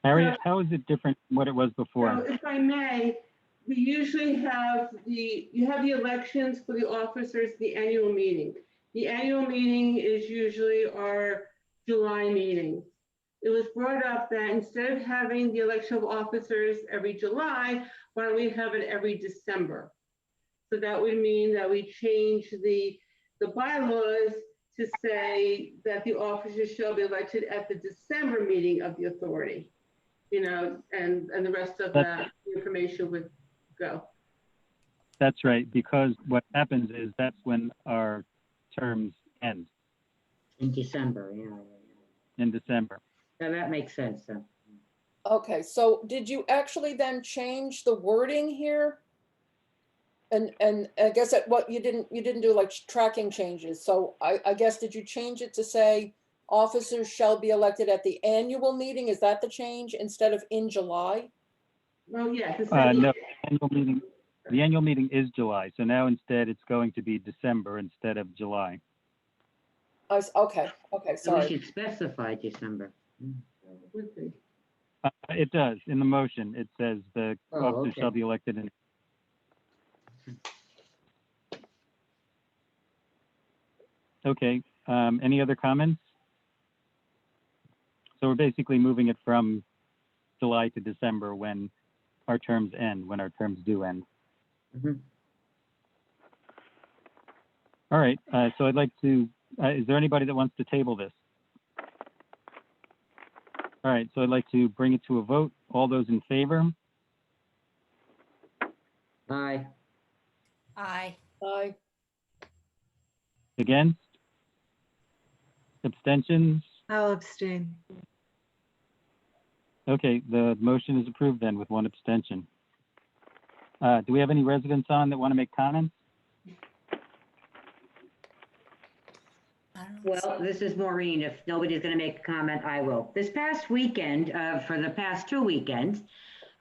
Harriet, how is it different from what it was before? So if I may, we usually have you have the elections for the officers, the annual meeting. The annual meeting is usually our July meeting. It was brought up that instead of having the election of officers every July, why don't we have it every December? So that would mean that we change the bylaws to say that the officers shall be elected at the December meeting of the authority, and the rest of that information would go. That's right, because what happens is that's when our terms end. In December, yeah. In December. So that makes sense then. Okay, so did you actually then change the wording here? And I guess that what you didn't do like tracking changes. So I guess, did you change it to say officers shall be elected at the annual meeting? Is that the change instead of in July? Well, yeah. No, the annual meeting is July. So now instead it's going to be December instead of July. Okay, So sorry. we should specify December. It does. In the motion, it says the officers shall be elected in. Okay, any other comments? So we're basically moving it from July to December when our terms end, when our terms do end. All right, so I'd like to, is there anybody that wants to table this? All right, so I'd like to bring it to a vote. All those in favor? Aye. Aye. Aye. Against? Abstentions? I'll abstain. Okay, the motion is approved then with one abstention. Do we have any residents on that want to make comments? I don't know. Well, this is Maureen. If nobody's going to make a comment, I will. This past weekend, for the past 2 weekends,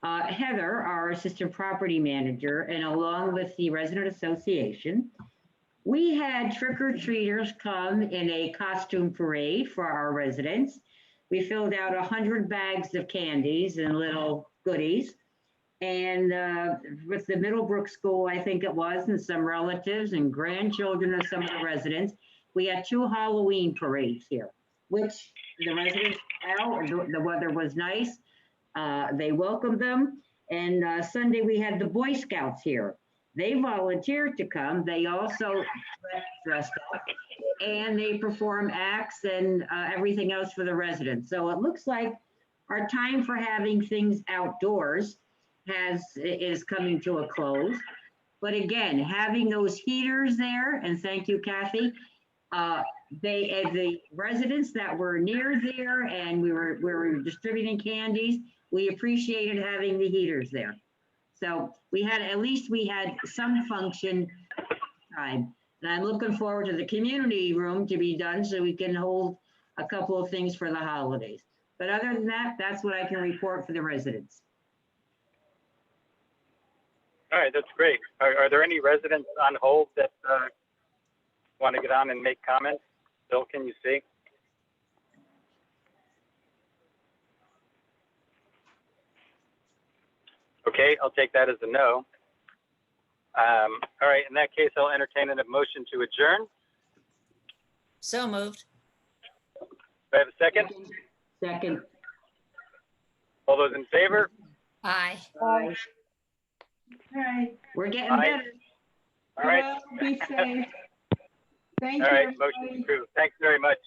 Heather, our assistant property manager, and along with the resident association, we had trick-or-treaters come in a costume parade for our residents. We filled out 100 bags of candies and little goodies. And with the Middlebrook School, I think it was, and some relatives and grandchildren of some of the residents, we had 2 Halloween parades here, which the residents, the weather was nice. They welcomed them. And Sunday, we had the Boy Scouts here. They volunteered to come. They also dressed up and they perform acts and everything else for the residents. So it looks like our time for having things outdoors is coming to a close. But again, having those heaters there, and thank you, Kathy, the residents that were near there and we were distributing candies, we appreciated having the heaters there. So at least we had some function time. And I'm looking forward to the community room to be done so we can hold a couple of things for the holidays. But other than that, that's what I can report for the residents. All right, that's great. Are there any residents on hold that want to get on and make comments? Bill, can you see? Okay, I'll take that as a no. All right, in that case, I'll entertain a motion to adjourn. So moved. Do I have a second? Second. All those in favor? Aye. Aye. All right. We're getting Aye. better. All right. Well, be safe. Thank All you, right, motion everybody. approved. Thanks very much.